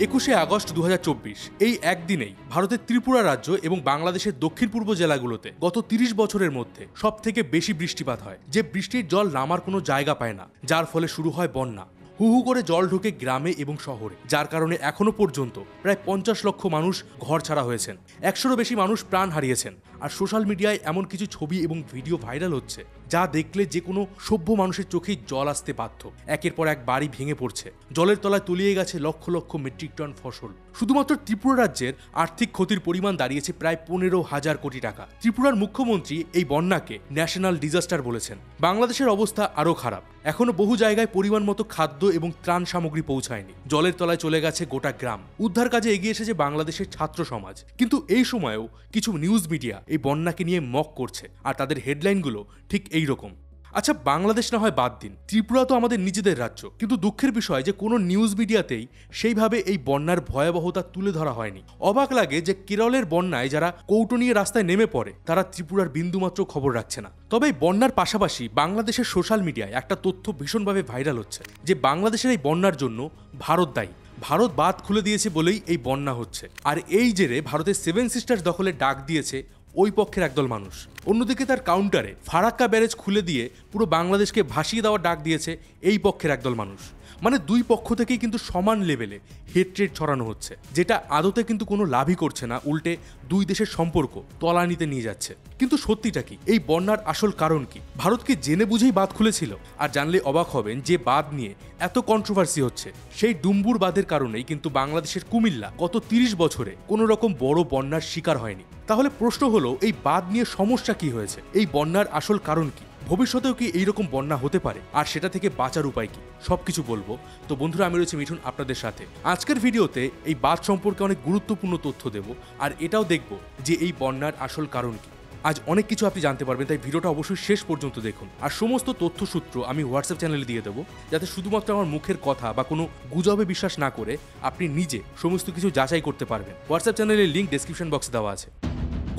21শে August 2024 এই একদিনেই ভারতের ত্রিপুরা রাজ্য এবং বাংলাদেশের দক্ষিণ পূর্ব জেলাগুলোতে গত 30 বছরের মধ্যে সবথেকে বেশি বৃষ্টিপাত হয়, যে বৃষ্টির জল নামার কোনো জায়গা পায় না, যার ফলে শুরু হয় বন্যা। হু হু করে জল ঢোকে গ্রামে এবং শহরে, যার কারণে এখনো পর্যন্ত প্রায় 50 লক্ষ মানুষ ঘর ছাড়া হয়েছেন, 100-রও বেশি মানুষ প্রাণ হারিয়েছেন। আর সোশ্যাল মিডিয়ায় এমন কিছু ছবি এবং ভিডিও ভাইরাল হচ্ছে যা দেখলে যে কোনো সভ্য মানুষের চোখেই জল আসতে বাধ্য। একের পর এক বাড়ি ভেঙে পড়ছে, জলের তলায় তলিয়ে গেছে লক্ষ লক্ষ মেট্রিক টন ফসল। শুধুমাত্র ত্রিপুরা রাজ্যের আর্থিক ক্ষতির পরিমাণ দাঁড়িয়েছে প্রায় 15,000 কোটি টাকা। ত্রিপুরার মুখ্যমন্ত্রী এই বন্যাকে ন্যাশনাল ডিজাস্টার বলেছেন। বাংলাদেশের অবস্থা আরও খারাপ, এখনো বহু জায়গায় পরিমাণ মতো খাদ্য এবং ত্রাণ সামগ্রী পৌঁছায়নি, জলের তলায় চলে গেছে গোটা গ্রাম। উদ্ধার কাজে এগিয়ে এসেছে বাংলাদেশের ছাত্র সমাজ, কিন্তু এই সময়েও কিছু নিউজ মিডিয়া এই বন্যাকে নিয়ে মক করছে, আর তাদের হেডলাইনগুলো ঠিক এই রকম। আচ্ছা, বাংলাদেশ না হয় বাদ দিন, ত্রিপুরা তো আমাদের নিজেদের রাজ্য, কিন্তু দুঃখের বিষয় যে কোনো নিউজ মিডিয়াতেই সেইভাবে এই বন্যার ভয়াবহতা তুলে ধরা হয়নি। অবাক লাগে যে কেরলের বন্যায় যারা কৌটো নিয়ে রাস্তায় নেমে পড়ে তারা ত্রিপুরার বিন্দুমাত্র খবর রাখছে না। তবে এই বন্যার পাশাপাশি বাংলাদেশের সোশ্যাল মিডিয়ায় একটা তথ্য ভীষণভাবে ভাইরাল হচ্ছে যে বাংলাদেশের এই বন্যার জন্য ভারত দায়ী। ভারত বাঁধ খুলে দিয়েছে বলেই এই বন্যা হচ্ছে, আর এই জেরে ভারতের 7 সিস্টার্স দখলে ডাক দিয়েছে ওই পক্ষের একদল মানুষ। অন্যদিকে তার কাউন্টারে ফারাক্কা ব্যারেজ খুলে দিয়ে পুরো বাংলাদেশকে ভাসিয়ে দেওয়ার ডাক দিয়েছে এই পক্ষের একদল মানুষ। মানে দুই পক্ষ থেকেই কিন্তু সমান লেভেলে হেট্রেট ছড়ানো হচ্ছে, যেটা আদতে কিন্তু কোনো লাভই করছে না, উল্টে দুই দেশের সম্পর্ক তলানিতে নিয়ে যাচ্ছে। কিন্তু সত্যিটা কি? এই বন্যার আসল কারণ কি? ভারত কি জেনে বুঝেই বাঁধ খুলেছিল? আর জানলে অবাক হবেন যে বাঁধ নিয়ে এত কন্ট্রোভার্সি হচ্ছে সেই ডুম্বুর বাঁধের কারণেই কিন্তু বাংলাদেশের কুমিল্লা গত 30 বছরে কোনো রকম বড় বন্যার শিকার হয়নি। তাহলে প্রশ্ন হলো, এই বাঁধ নিয়ে সমস্যা কি হয়েছে? এই বন্যার আসল কারণ কি? ভবিষ্যতেও কি এইরকম বন্যা হতে পারে? আর সেটা থেকে বাঁচার উপায় কি? সবকিছু বলবো। তো বন্ধুরা, আমি রয়েছি মিঠুন আপনাদের সাথে। আজকের ভিডিওতে এই বাঁধ সম্পর্কে অনেক গুরুত্বপূর্ণ তথ্য দেব, আর এটাও দেখব যে এই বন্যার আসল কারণ কি। আজ অনেক কিছু আপনি জানতে পারবেন, তাই ভিডিওটা অবশ্যই শেষ পর্যন্ত দেখুন। আর সমস্ত তথ্যসূত্র আমি হোয়াটসঅ্যাপ চ্যানেলে দিয়ে দেবো, যাতে শুধুমাত্র আমার মুখের কথা বা কোনো গুজবে বিশ্বাস না করে আপনি নিজে সমস্ত কিছু যাচাই করতে পারবেন। হোয়াটসঅ্যাপ চ্যানেলের লিঙ্ক ডেসক্রিপশন বক্সে দেওয়া আছে।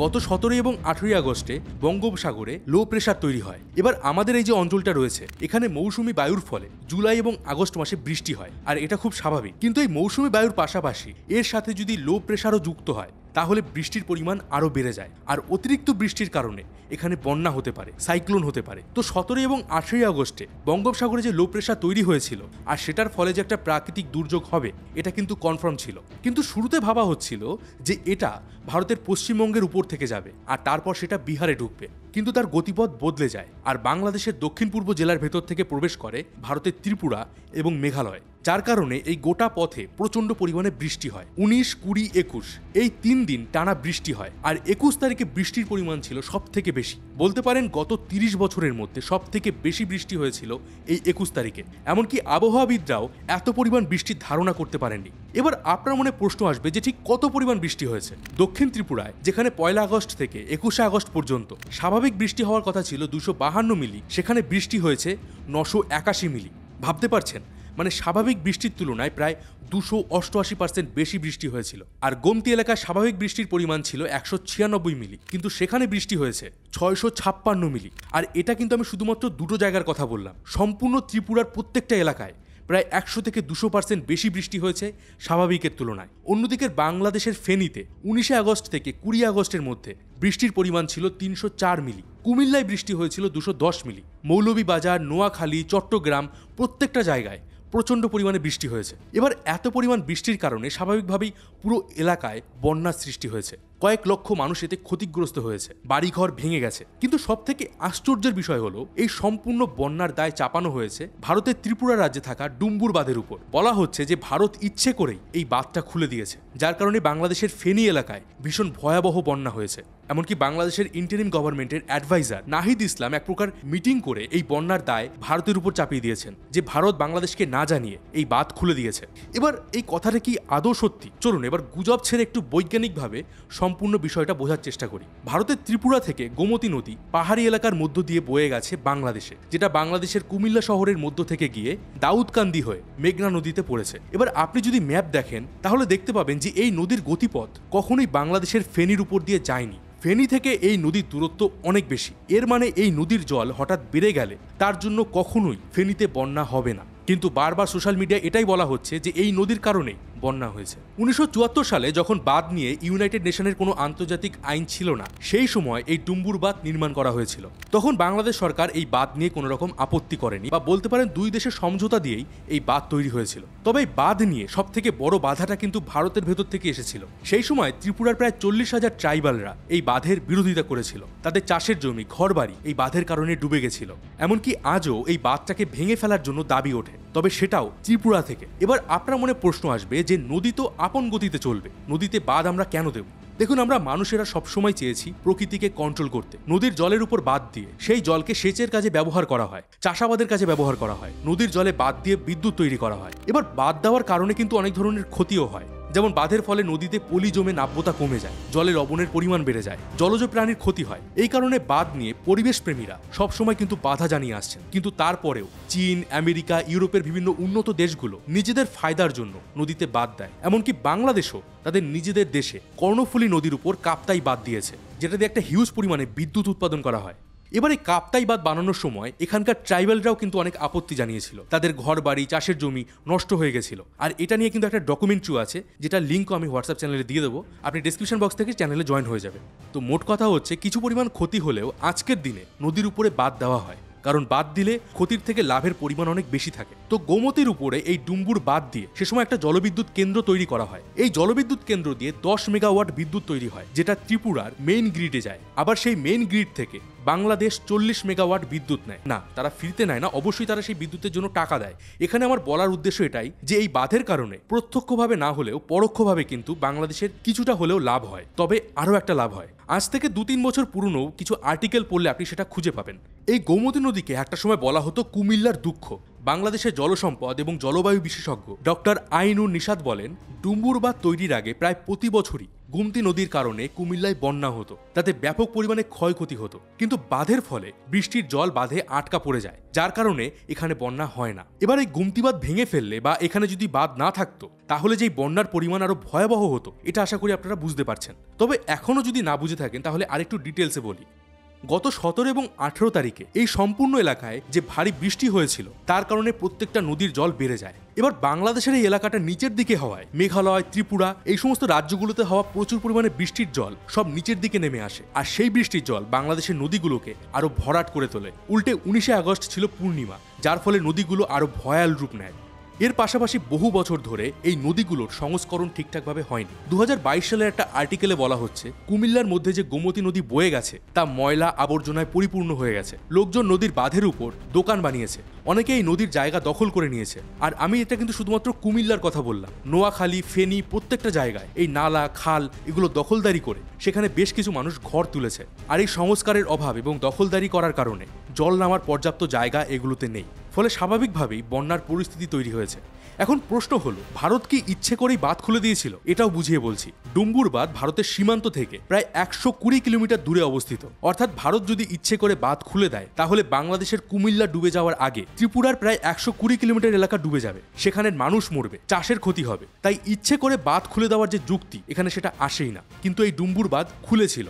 গত 17 এবং 18 আগস্টে বঙ্গোপসাগরে লো প্রেশার তৈরি হয়। এবার আমাদের এই যে অঞ্চলটা রয়েছে, এখানে মৌসুমি বায়ুর ফলে জুলাই এবং আগস্ট মাসে বৃষ্টি হয়, আর এটা খুব স্বাভাবিক। কিন্তু এই মৌসুমি বায়ুর পাশাপাশি এর সাথে যদি লো প্রেশারও যুক্ত হয়, তাহলে বৃষ্টির পরিমাণ আরও বেড়ে যায়, আর অতিরিক্ত বৃষ্টির কারণে এখানে বন্যা হতে পারে, সাইক্লোন হতে পারে। তো 17 এবং 18 আগস্টে বঙ্গোপসাগরে যে লো প্রেশার তৈরি হয়েছিল, আর সেটার ফলে যে একটা প্রাকৃতিক দুর্যোগ হবে, এটা কিন্তু কনফার্ম ছিল। কিন্তু শুরুতে ভাবা হচ্ছিল যে এটা ভারতের পশ্চিমবঙ্গের উপর থেকে যাবে, আর তারপর সেটা বিহারে ঢুকবে। কিন্তু তার গতিপথ বদলে যায়, আর বাংলাদেশের দক্ষিণ পূর্ব জেলার ভেতর থেকে প্রবেশ করে ভারতের ত্রিপুরা এবং মেঘালয়, যার কারণে এই গোটা পথে প্রচন্ড পরিমাণে বৃষ্টি হয়। 19, 20, 21 এই 3 দিন টানা বৃষ্টি হয়, আর 21 তারিখে বৃষ্টির পরিমাণ ছিল সব থেকে বেশি। বলতে পারেন গত 30 বছরের মধ্যে সব থেকে বেশি বৃষ্টি হয়েছিল এই 21 তারিখে। এমনকি আবহাওয়াবিদরাও এত পরিমাণ বৃষ্টির ধারণা করতে পারেননি। এবার আপনার মনে প্রশ্ন আসবে যে ঠিক কত পরিমাণ বৃষ্টি হয়েছে। দক্ষিণ ত্রিপুরায়, যেখানে 1 আগস্ট থেকে 21 আগস্ট পর্যন্ত স্বাভাবিক বৃষ্টি হওয়ার কথা ছিল 252 মিলি, সেখানে বৃষ্টি হয়েছে 981 মিলি। ভাবতে পারছেন? মানে স্বাভাবিক বৃষ্টির তুলনায় প্রায় 288% বেশি বৃষ্টি হয়েছিল। আর গোমতি এলাকায় স্বাভাবিক বৃষ্টির পরিমাণ ছিল 196 মিলি, কিন্তু সেখানে বৃষ্টি হয়েছে 656 মিলি। আর এটা কিন্তু আমি শুধুমাত্র দুটো জায়গার কথা বললাম। সম্পূর্ণ ত্রিপুরার প্রত্যেকটা এলাকায় প্রায় 100 থেকে 200% বেশি বৃষ্টি হয়েছে স্বাভাবিকের তুলনায়। অন্যদিকে বাংলাদেশের ফেনীতে 19 আগস্ট থেকে 20 আগস্টের মধ্যে বৃষ্টির পরিমাণ ছিল 304 মিলি। কুমিল্লায় বৃষ্টি হয়েছিল 210 মিলি। মৌলভীবাজার, নোয়াখালী, চট্টগ্রাম প্রত্যেকটা জায়গায় প্রচণ্ড পরিমাণে বৃষ্টি হয়েছে। এবার এত পরিমাণ বৃষ্টির কারণে স্বাভাবিকভাবেই পুরো এলাকায় বন্যার সৃষ্টি হয়েছে। কয়েক লক্ষ মানুষ এতে ক্ষতিগ্রস্ত হয়েছে, বাড়িঘর ভেঙে গেছে। কিন্তু সব থেকে আশ্চর্যের বিষয় হলো, এই সম্পূর্ণ বন্যার দায় চাপানো হয়েছে ভারতের ত্রিপুরা রাজ্যে থাকা ডুম্বুর বাঁধের উপর। বলা হচ্ছে যে ভারত ইচ্ছে করেই এই বাঁধটা খুলে দিয়েছে, যার কারণে বাংলাদেশের ফেনী এলাকায় ভীষণ ভয়াবহ বন্যা হয়েছে। এমনকি বাংলাদেশের ইন্টারিম গভর্নমেন্টের অ্যাডভাইজার নাহিদ ইসলাম এক প্রকার মিটিং করে এই বন্যার দায় ভারতের উপর চাপিয়ে দিয়েছেন, যে ভারত বাংলাদেশকে না জানিয়ে এই বাঁধ খুলে দিয়েছে। এবার এই কথাটা কি আদৌ সত্যি? চলুন এবার গুজব ছেড়ে একটু বৈজ্ঞানিকভাবে সম্পূর্ণ বিষয়টা বোঝার চেষ্টা করি। ভারতের ত্রিপুরা থেকে গোমতী নদী পাহাড়ি এলাকার মধ্য দিয়ে বয়ে গেছে বাংলাদেশে, যেটা বাংলাদেশের কুমিল্লা শহরের মধ্য থেকে গিয়ে দাউদকান্দি হয়ে মেঘনা নদীতে পড়েছে। এবার আপনি যদি ম্যাপ দেখেন, তাহলে দেখতে পাবেন যে এই নদীর গতিপথ কখনোই বাংলাদেশের ফেনীর উপর দিয়ে যায়নি। ফেনী থেকে এই নদীর দূরত্ব অনেক বেশি। এর মানে এই নদীর জল হঠাৎ বেড়ে গেলে তার জন্য কখনোই ফেনীতে বন্যা হবে না। কিন্তু বারবার সোশ্যাল মিডিয়ায় এটাই বলা হচ্ছে যে এই নদীর কারণে বন্যা হয়েছে। 1974 সালে যখন বাঁধ নিয়ে ইউনাইটেড নেশনের কোনো আন্তর্জাতিক আইন ছিল না, সেই সময় এই ডুম্বুর বাঁধ নির্মাণ করা হয়েছিল। তখন বাংলাদেশ সরকার এই বাঁধ নিয়ে কোনো রকম আপত্তি করেনি, বা বলতে পারেন দুই দেশের সমঝোতা দিয়েই এই বাঁধ তৈরি হয়েছিল। তবে এই বাঁধ নিয়ে সব থেকে বড় বাধাটা কিন্তু ভারতের ভেতর থেকে এসেছিল। সেই সময় ত্রিপুরার প্রায় 40,000 ট্রাইবালরা এই বাঁধের বিরোধিতা করেছিল। তাদের চাষের জমি, ঘরবাড়ি এই বাঁধের কারণে ডুবে গেছিল। এমনকি আজও এই বাঁধটাকে ভেঙে ফেলার জন্য দাবি ওঠে, তবে সেটাও ত্রিপুরা থেকে। এবার আপনার মনে প্রশ্ন আসবে যে নদী তো আপন গতিতে চলবে, নদীতে বাঁধ আমরা কেন দেব? দেখুন, আমরা মানুষেরা সবসময় চেয়েছি প্রকৃতিকে কন্ট্রোল করতে। নদীর জলের উপর বাঁধ দিয়ে সেই জলকে সেচের কাজে ব্যবহার করা হয়, চাষাবাদের কাজে ব্যবহার করা হয়, নদীর জলে বাঁধ দিয়ে বিদ্যুৎ তৈরি করা হয়। এবার বাঁধ দেওয়ার কারণে কিন্তু অনেক ধরনের ক্ষতিও হয়। যেমন বাঁধের ফলে নদীতে পলি জমে নাব্যতা কমে যায়, জলে লবণের পরিমাণ বেড়ে যায়, জলজ প্রাণীর ক্ষতি হয়। এই কারণে বাঁধ নিয়ে পরিবেশ প্রেমীরা সবসময় কিন্তু বাধা জানিয়ে আসছেন। কিন্তু তারপরেও চীন, আমেরিকা, ইউরোপের বিভিন্ন উন্নত দেশগুলো নিজেদের ফায়দার জন্য নদীতে বাঁধ দেয়। এমনকি বাংলাদেশও তাদের নিজেদের দেশে কর্ণফুলী নদীর উপর কাপ্তাই বাঁধ দিয়েছে, যেটা দিয়ে একটা হিউজ পরিমাণে বিদ্যুৎ উৎপাদন করা হয়। এবার এই কাপ্তাই বাঁধ বানানোর সময় এখানকার ট্রাইবালরাও কিন্তু অনেক আপত্তি জানিয়েছিল। তাদের ঘর বাড়ি, চাষের জমি নষ্ট হয়ে গেছিল। আর এটা নিয়ে কিন্তু একটা ডকুমেন্টারি আছে, যেটা লিঙ্কও আমি হোয়াটসঅ্যাপ চ্যানেলে দিয়ে দেবো, আপনি ডিসক্রিপশন বক্স থেকে চ্যানেলে জয়েন হয়ে যাবে। তো মোট কথা হচ্ছে, কিছু পরিমাণ ক্ষতি হলেও আজকের দিনে নদীর উপরে বাঁধ দেওয়া হয়, কারণ বাঁধ দিলে ক্ষতির থেকে লাভের পরিমাণ অনেক বেশি থাকে। তো গোমতীর উপরে এই ডুম্বুর বাঁধ দিয়ে সে সময় একটা জলবিদ্যুৎ কেন্দ্র তৈরি করা হয়। এই জলবিদ্যুৎ কেন্দ্র দিয়ে 10 মেগাওয়াট বিদ্যুৎ তৈরি হয়, যেটা ত্রিপুরার মেইন গ্রিডে যায়। আবার সেই মেইন গ্রিড থেকে বাংলাদেশ 40 মেগাওয়াট বিদ্যুৎ নেয়। না, তারা ফ্রিতে নেয় না, অবশ্যই তারা সেই বিদ্যুতের জন্য টাকা দেয়। এখানে আমার বলার উদ্দেশ্য এটাই যে এই বাঁধের কারণে প্রত্যক্ষভাবে না হলেও পরোক্ষভাবে কিন্তু বাংলাদেশের কিছুটা হলেও লাভ হয়। তবে আরও একটা লাভ হয়, আজ থেকে 2-3 বছর পুরনো কিছু আর্টিকেল পড়লে আপনি সেটা খুঁজে পাবেন। এই গোমতী নদীকে একটা সময় বলা হতো কুমিল্লার দুঃখ। বাংলাদেশের জলসম্পদ এবং জলবায়ু বিশেষজ্ঞ ডক্টর আইনুর নিশাত বলেন, ডুম্বুর বাঁধ তৈরির আগে প্রায় প্রতি বছরই গোমতী নদীর কারণে কুমিল্লায় বন্যা হতো, তাতে ব্যাপক পরিমাণে ক্ষয়ক্ষতি হতো। কিন্তু বাঁধের ফলে বৃষ্টির জল বাঁধে আটকা পড়ে যায়, যার কারণে এখানে বন্যা হয় না। এবার এই গোমতী বাঁধ ভেঙে ফেললে বা এখানে যদি বাঁধ না থাকতো, তাহলে যেই বন্যার পরিমাণ আরো ভয়াবহ হতো, এটা আশা করি আপনারা বুঝতে পারছেন। তবে এখনো যদি না বুঝে থাকেন, তাহলে আরেকটু ডিটেলসে বলি। গত 17 এবং 18 তারিখে এই সম্পূর্ণ এলাকায় যে ভারী বৃষ্টি হয়েছিল, তার কারণে প্রত্যেকটা নদীর জল বেড়ে যায়। এবার বাংলাদেশের এই এলাকাটা নিচের দিকে হওয়ায় মেঘালয়, ত্রিপুরা এই সমস্ত রাজ্যগুলোতে হওয়া প্রচুর পরিমাণে বৃষ্টির জল সব নিচের দিকে নেমে আসে। আর সেই বৃষ্টির জল বাংলাদেশের নদীগুলোকে আরো ভরাট করে তোলে। উল্টে 19 আগস্ট ছিল পূর্ণিমা, যার ফলে নদীগুলো আরো ভয়াল রূপ নেয়। এর পাশাপাশি বহু বছর ধরে এই নদীগুলোর সংস্করণ ঠিকঠাকভাবে হয়নি। 2022 সালের একটা আর্টিকেলে বলা হচ্ছে, কুমিল্লার মধ্যে যে গোমতী নদী বয়ে গেছে তা ময়লা আবর্জনায় পরিপূর্ণ হয়ে গেছে। লোকজন নদীর বাঁধের উপর দোকান বানিয়েছে, অনেকে এই নদীর জায়গা দখল করে নিয়েছে। আর আমি এটা কিন্তু শুধুমাত্র কুমিল্লার কথা বললাম, নোয়াখালী, ফেনী প্রত্যেকটা জায়গায় এই নালা, খাল এগুলো দখলদারি করে সেখানে বেশ কিছু মানুষ ঘর তুলেছে। আর এই সংস্কারের অভাব এবং দখলদারি করার কারণে জল নামার পর্যাপ্ত জায়গা এগুলোতে নেই, ফলে স্বাভাবিকভাবেই বন্যার পরিস্থিতি তৈরি হয়েছে। এখন প্রশ্ন হলো, ভারত কি ইচ্ছে করেই বাঁধ খুলে দিয়েছিল? এটাও বুঝিয়ে বলছি। ডুম্বুর বাঁধ ভারতের সীমান্ত থেকে প্রায় 120 কিলোমিটার দূরে অবস্থিত। অর্থাৎ ভারত যদি ইচ্ছে করে বাঁধ খুলে দেয়, তাহলে বাংলাদেশের কুমিল্লা ডুবে যাওয়ার আগে ত্রিপুরার প্রায় 120 কিলোমিটার এলাকা ডুবে যাবে, সেখানের মানুষ মরবে, চাষের ক্ষতি হবে। তাই ইচ্ছে করে বাঁধ খুলে দেওয়ার যে যুক্তি, এখানে সেটা আসেই না। কিন্তু এই ডুম্বুর বাঁধ খুলেছিল।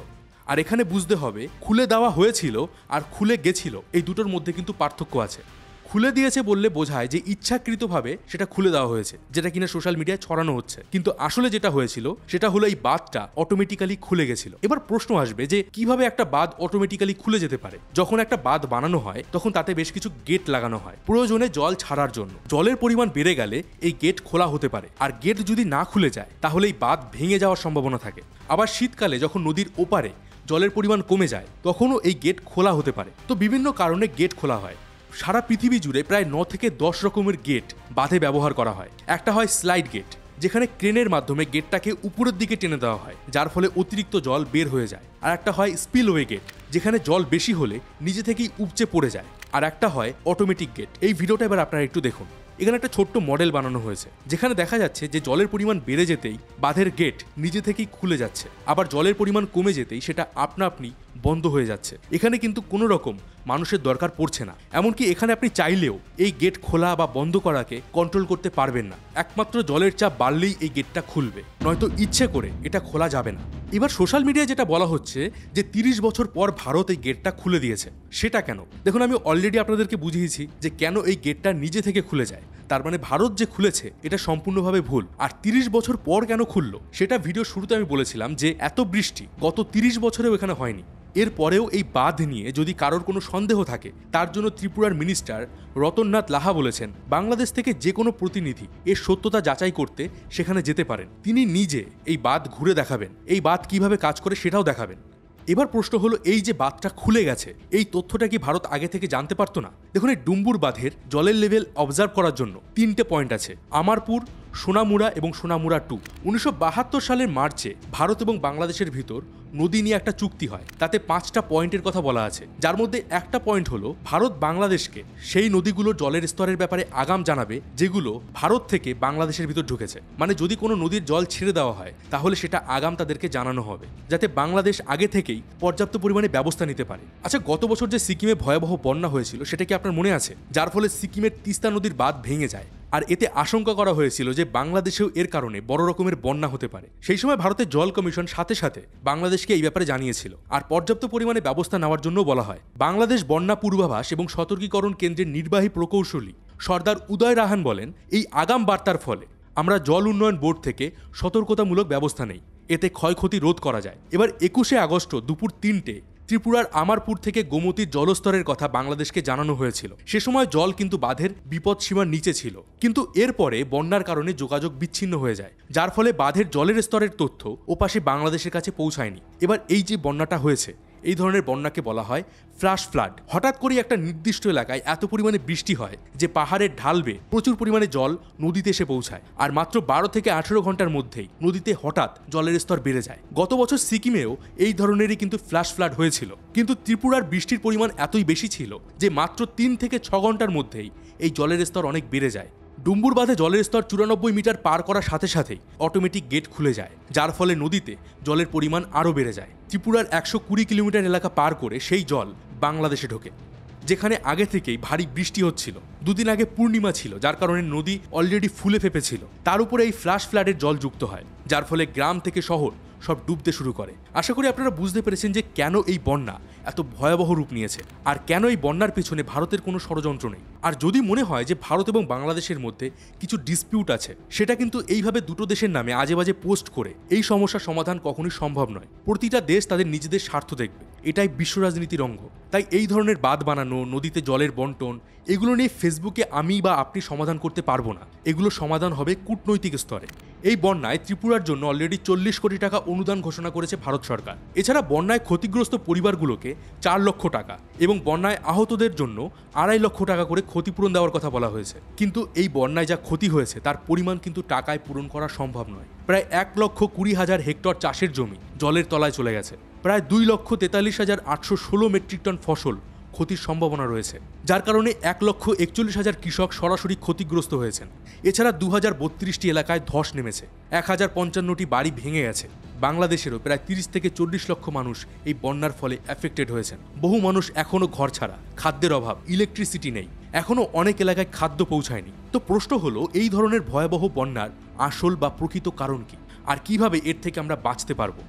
আর এখানে বুঝতে হবে, খুলে দেওয়া হয়েছিল আর খুলে গেছিল, এই দুটোর মধ্যে কিন্তু পার্থক্য আছে। খুলে দিয়েছে বললে বোঝায় যে ইচ্ছাকৃতভাবে সেটা খুলে দেওয়া হয়েছে, যেটা কিনা সোশ্যাল মিডিয়ায় ছড়ানো হচ্ছে। কিন্তু আসলে যেটা হয়েছিল সেটা হলো এই বাঁধটা অটোমেটিক্যালি খুলে গেছিল। এবার প্রশ্ন আসবে যে কিভাবে একটা বাঁধ অটোমেটিক্যালি খুলে যেতে পারে? যখন একটা বাঁধ বানানো হয় তখন তাতে বেশ কিছু গেট লাগানো হয়, প্রয়োজনে জল ছাড়ার জন্য। জলের পরিমাণ বেড়ে গেলে এই গেট খোলা হতে পারে, আর গেট যদি না খুলে যায় তাহলে এই বাঁধ ভেঙে যাওয়ার সম্ভাবনা থাকে। আবার শীতকালে যখন নদীর ওপারে জলের পরিমাণ কমে যায়, তখনও এই গেট খোলা হতে পারে। তো বিভিন্ন কারণে গেট খোলা হয়। সারা পৃথিবী জুড়ে প্রায় 9 থেকে 10 রকমের গেট বাঁধে ব্যবহার করা হয়। একটা হয় স্লাইড গেট, যেখানে ক্রেনের মাধ্যমে গেটটাকে উপরের দিকে টেনে দেওয়া হয়, যার ফলে অতিরিক্ত জল বের হয়ে যায়। আর একটা হয় স্পিলওয়ে গেট, যেখানে জল বেশি হলে নিজে থেকেই উপচে পড়ে যায়। আর একটা হয় অটোমেটিক গেট। এই ভিডিওটা এবার আপনারা একটু দেখুন। এখানে একটা ছোট্ট মডেল বানানো হয়েছে, যেখানে দেখা যাচ্ছে যে জলের পরিমাণ বেড়ে যেতেই বাঁধের গেট নিজে থেকেই খুলে যাচ্ছে, আবার জলের পরিমাণ কমে যেতেই সেটা আপনা আপনি বন্ধ হয়ে যাচ্ছে। এখানে কিন্তু কোনো রকম মানুষের দরকার পড়ছে না। এমনকি এখানে আপনি চাইলেও এই গেট খোলা বা বন্ধ করাকে কন্ট্রোল করতে পারবেন না। একমাত্র জলের চাপ বাড়লেই এই গেটটা খুলবে, নয়তো ইচ্ছে করে এটা খোলা যাবে না। এবার সোশ্যাল মিডিয়ায় যেটা বলা হচ্ছে যে 30 বছর পর ভারত এই গেটটা খুলে দিয়েছে, সেটা কেন? দেখুন, আমি অলরেডি আপনাদেরকে বুঝিয়েছি যে কেন এই গেটটা নিজে থেকে খুলে যায়। তার মানে ভারত যে খুলেছে এটা সম্পূর্ণভাবে ভুল। আর 30 বছর পর কেন খুললো সেটা ভিডিও শুরুতে আমি বলেছিলাম যে এত বৃষ্টি গত 30 বছরেও এখানে হয়নি। এরপরেও এই বাঁধ নিয়ে যদি কারোর কোনো সন্দেহ থাকে তার জন্য ত্রিপুরার মিনিস্টার রতননাথ লাহা বলেছেন বাংলাদেশ থেকে যে কোনো প্রতিনিধি এর সত্যতা যাচাই করতে সেখানে যেতে পারেন। তিনি নিজে এই বাঁধ ঘুরে দেখাবেন, এই বাঁধ কিভাবে কাজ করে সেটাও দেখাবেন। এবার প্রশ্ন হলো, এই যে বাঁধটা খুলে গেছে এই তথ্যটা কি ভারত আগে থেকে জানতে পারতো না? দেখুন, এই ডুম্বুর বাঁধের জলের লেভেল অবজার্ভ করার জন্য 3টে পয়েন্ট আছে, আমারপুর, সোনামুড়া এবং সোনামুড়া 2। 1972 সালের মার্চে ভারত এবং বাংলাদেশের ভিতর নদী নিয়ে একটা চুক্তি হয়, তাতে 5টা পয়েন্টের কথা বলা আছে, যার মধ্যে একটা পয়েন্ট হলো ভারত বাংলাদেশকে সেই নদীগুলোর জলের স্তরের ব্যাপারে আগাম জানাবে যেগুলো ভারত থেকে বাংলাদেশের ভিতর ঢুকেছে। মানে যদি কোনো নদীর জল ছেড়ে দেওয়া হয় তাহলে সেটা আগাম তাদেরকে জানানো হবে, যাতে বাংলাদেশ আগে থেকেই পর্যাপ্ত পরিমাণে ব্যবস্থা নিতে পারে। আচ্ছা, গত বছর যে সিকিমে ভয়াবহ বন্যা হয়েছিল সেটা কি আপনার মনে আছে? যার ফলে সিকিমের তিস্তা নদীর বাঁধ ভেঙে যায়, আর এতে আশঙ্কা করা হয়েছিল যে বাংলাদেশেও এর কারণে বড় রকমের বন্যা হতে পারে। সেই সময় ভারতের জল কমিশন সাথে সাথে বাংলাদেশকে এই ব্যাপারে জানিয়েছিল আর পর্যাপ্ত পরিমাণে ব্যবস্থা নেওয়ার জন্য বলা হয়। বাংলাদেশ বন্যা পূর্বাভাস এবং সতর্কীকরণ কেন্দ্রের নির্বাহী প্রকৌশলী সর্দার উদয় রাহান বলেন, এই আগাম বার্তার ফলে আমরা জল উন্নয়ন বোর্ড থেকে সতর্কতামূলক ব্যবস্থা নেই, এতে ক্ষয়ক্ষতি রোধ করা যায়। এবার 21শে আগস্ট দুপুর 3টে ত্রিপুরার আমারপুর থেকে গোমতীর জলস্তরের কথা বাংলাদেশকে জানানো হয়েছিল। সে সময় জল কিন্তু বাঁধের বিপদ সীমার নিচে ছিল, কিন্তু এরপরে বন্যার কারণে যোগাযোগ বিচ্ছিন্ন হয়ে যায়, যার ফলে বাঁধের জলের স্তরের তথ্য ওপাশে বাংলাদেশের কাছে পৌঁছায়নি। এবার এই যে বন্যাটা হয়েছে, এই ধরনের বন্যাকে বলা হয় ফ্ল্যাশ ফ্লাড। হঠাৎ করে একটা নির্দিষ্ট এলাকায় এত পরিমাণে বৃষ্টি হয় যে পাহাড়ের ঢাল বেয়ে প্রচুর পরিমাণে জল নদীতে এসে পৌঁছায়, আর মাত্র 12 থেকে 18 ঘন্টার মধ্যেই নদীতে হঠাৎ জলের স্তর বেড়ে যায়। গত বছর সিকিমেও এই ধরনেরই কিন্তু ফ্ল্যাশ ফ্লাড হয়েছিল, কিন্তু ত্রিপুরার বৃষ্টির পরিমাণ এতই বেশি ছিল যে মাত্র 3 থেকে 6 ঘন্টার মধ্যেই এই জলের স্তর অনেক বেড়ে যায়। ডুম্বুর বাঁধে জলের স্তর 94 মিটার পার করার সাথে সাথেই অটোমেটিক গেট খুলে যায়, যার ফলে নদীতে জলের পরিমাণ আরও বেড়ে যায়। ত্রিপুরার 120 কিলোমিটার এলাকা পার করে সেই জল বাংলাদেশে ঢোকে, যেখানে আগে থেকেই ভারী বৃষ্টি হচ্ছিল। দুদিন আগে পূর্ণিমা ছিল, যার কারণে নদী অলরেডি ফুলে ফেপেছিল। তার উপরে এই ফ্ল্যাশ ফ্লাডের জল যুক্ত হয়, যার ফলে গ্রাম থেকে শহর সব ডুবতে শুরু করে। আশা করি আপনারা বুঝতে পেরেছেন যে কেন এই বন্যা এত ভয়াবহ রূপ নিয়েছে আর কেন এই বন্যার পেছনে ভারতের কোনো ষড়যন্ত্র নেই। আর যদি মনে হয় যে ভারত এবং বাংলাদেশের মধ্যে কিছু ডিসপিউট আছে, সেটা কিন্তু এইভাবে দুটো দেশের নামে আজে বাজে পোস্ট করে এই সমস্যার সমাধান কখনোই সম্ভব নয়। প্রতিটা দেশ তাদের নিজেদের স্বার্থ দেখবে, এটাই বিশ্ব রাজনীতির অঙ্গ। তাই এই ধরনের বাঁধ বানানো, নদীতে জলের বন্টন, এগুলো নিয়ে ফেসবুকে আমি বা আপনি সমাধান করতে পারবো না। এগুলো সমাধান হবে কূটনৈতিক স্তরে। এই বন্যায় ত্রিপুরার জন্য অলরেডি 40 কোটি টাকা অনুদান ঘোষণা করেছে ভারত সরকার। এছাড়া বন্যায় ক্ষতিগ্রস্ত পরিবারগুলোকে 4 লক্ষ টাকা এবং বন্যায় আহতদের জন্য 2.5 লক্ষ টাকা করে ক্ষতিপূরণ দেওয়ার কথা বলা হয়েছে। কিন্তু এই বন্যায় যা ক্ষতি হয়েছে তার পরিমাণ কিন্তু টাকায় পূরণ করা সম্ভব নয়। প্রায় 1,20,000 হেক্টর চাষের জমি জলের তলায় চলে গেছে। প্রায় 2,43,816 মেট্রিক টন ফসল ক্ষতির সম্ভাবনা রয়েছে, যার কারণে 1,41,000 কৃষক সরাসরি ক্ষতিগ্রস্ত হয়েছেন। এছাড়া 2032টি এলাকায় ধস নেমেছে, 1055টি বাড়ি ভেঙে গেছে। বাংলাদেশেরও প্রায় 30 থেকে 40 লক্ষ মানুষ এই বন্যার ফলে অ্যাফেক্টেড হয়েছেন। বহু মানুষ এখনও ঘর ছাড়া, খাদ্যের অভাব, ইলেকট্রিসিটি নেই, এখনও অনেক এলাকায় খাদ্য পৌঁছায়নি। তো প্রশ্ন হলো, এই ধরনের ভয়াবহ বন্যার আসল বা প্রকৃত কারণ কি, আর কিভাবে এর থেকে আমরা বাঁচতে পারবো?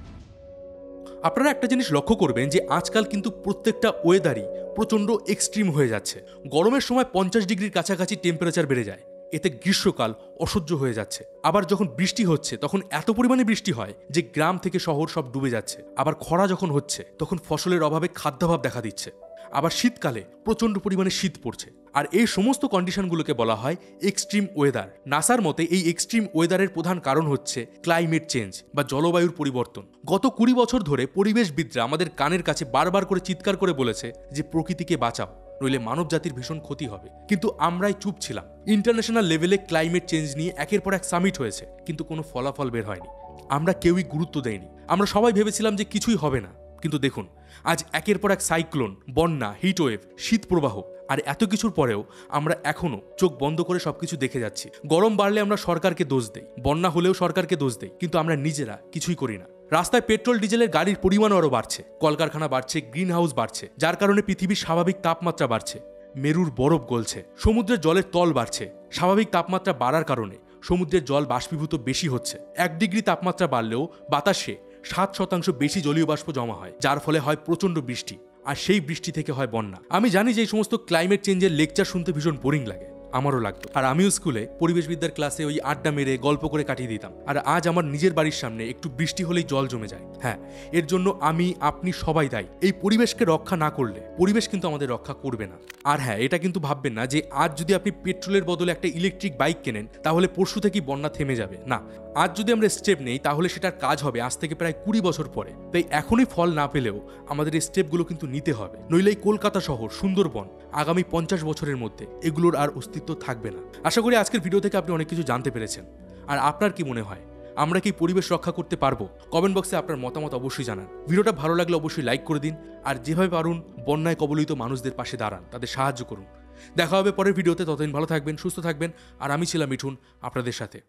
আপনারা একটা জিনিস লক্ষ্য করবেন যে আজকাল কিন্তু প্রত্যেকটা ওয়েদারই প্রচণ্ড এক্সট্রিম হয়ে যাচ্ছে। গরমের সময় 50 ডিগ্রির কাছাকাছি টেম্পারেচার বেড়ে যায়, এতে গ্রীষ্মকাল অসহ্য হয়ে যাচ্ছে। আবার যখন বৃষ্টি হচ্ছে তখন এত পরিমাণে বৃষ্টি হয় যে গ্রাম থেকে শহর সব ডুবে যাচ্ছে। আবার খরা যখন হচ্ছে তখন ফসলের অভাবে খাদ্যাভাব দেখা দিচ্ছে। আবার শীতকালে প্রচণ্ড পরিমাণে শীত পড়ছে। আর এই সমস্ত কন্ডিশনগুলোকে বলা হয় এক্সট্রিম ওয়েদার। নাসার মতে এই এক্সট্রিম ওয়েদারের প্রধান কারণ হচ্ছে ক্লাইমেট চেঞ্জ বা জলবায়ুর পরিবর্তন। গত 20 বছর ধরে পরিবেশবিদরা আমাদের কানের কাছে বারবার করে চিৎকার করে বলেছে যে প্রকৃতিকে বাঁচাও, নইলে মানব জাতির ভীষণ ক্ষতি হবে। কিন্তু আমরাই চুপ ছিলাম। ইন্টারন্যাশনাল লেভেলে ক্লাইমেট চেঞ্জ নিয়ে একের পর এক সামিট হয়েছে, কিন্তু কোনো ফলাফল বের হয়নি। আমরা কেউই গুরুত্ব দেইনি। আমরা সবাই ভেবেছিলাম যে কিছুই হবে না, কিন্তু দেখুন আজ একের পর এক সাইক্লোন, বন্যা, হিটওয়েভ, শীত প্রবাহ, আর এত কিছুর পরেও আমরা এখনো চোখ বন্ধ করে সবকিছু দেখে যাচ্ছি। গরম বাড়লে আমরা সরকারকে দোষ দেই, বন্যা হলেও সরকারকে দোষ দেই, কিন্তু আমরা নিজেরা কিছুই করি না। রাস্তায় পেট্রোল ডিজেলের গাড়ির পরিমাণও আরও বাড়ছে, কলকারখানা বাড়ছে, গ্রিন হাউস বাড়ছে, যার কারণে পৃথিবীর স্বাভাবিক তাপমাত্রা বাড়ছে, মেরুর বরফ গলছে, সমুদ্রের জলের তল বাড়ছে। স্বাভাবিক তাপমাত্রা বাড়ার কারণে সমুদ্রের জল বাষ্পীভূত বেশি হচ্ছে। 1 ডিগ্রি তাপমাত্রা বাড়লেও বাতাসে 7% বেশি জলীয় বাষ্প জমা হয়, যার ফলে হয় প্রচণ্ড বৃষ্টি, আর সেই বৃষ্টি থেকে হয় বন্যা। আমি জানি যে এই সমস্ত ক্লাইমেট চেঞ্জের লেকচার শুনতে ভীষণ বোরিং লাগে, আমারও লাগতো। আর আমিও স্কুলে পরিবেশবিদ্যার ক্লাসে ওই আড্ডা মেরে গল্প করে কাটিয়ে দিতাম। আর আজ আমার নিজের বাড়ির সামনে একটু বৃষ্টি হলেই জল জমে যায়। হ্যাঁ, এর জন্য আমি, আপনি সবাই দায়ী। এই পরিবেশকে রক্ষা না করলে পরিবেশ কিন্তু আমাদের রক্ষা করবে না। আর হ্যাঁ, এটা কিন্তু ভাববেন না যে আজ যদি আপনি পেট্রোলের বদলে একটা ইলেকট্রিক বাইক কেনেন তাহলে পরশু থেকেই বন্যা থেমে যাবে। না, আজ যদি আমরা স্টেপ নেই তাহলে সেটার কাজ হবে আজ থেকে প্রায় 20 বছর পরে। তাই এখনই ফল না পেলেও আমাদের এই স্টেপগুলো কিন্তু নিতে হবে, নইলে এই কলকাতা শহর, সুন্দরবন আগামী 50 বছরের মধ্যে এগুলোর আর অস্তিত্ব থাকবে না। আশা করি আজকের ভিডিও থেকে আপনি অনেক কিছু জানতে পেরেছেন। আর আপনার কি মনে হয়, আমরা কি পরিবেশ রক্ষা করতে পারবো? কমেন্ট বক্সে আপনার মতামত অবশ্যই জানান। ভিডিওটা ভালো লাগলে অবশ্যই লাইক করে দিন। আর যেভাবে পারুন বন্যায় কবলিত মানুষদের পাশে দাঁড়ান, তাদের সাহায্য করুন। দেখা হবে পরের ভিডিওতে। ততদিন ভালো থাকবেন, সুস্থ থাকবেন। আর আমি ছিলাম মিঠুন আপনাদের সাথে।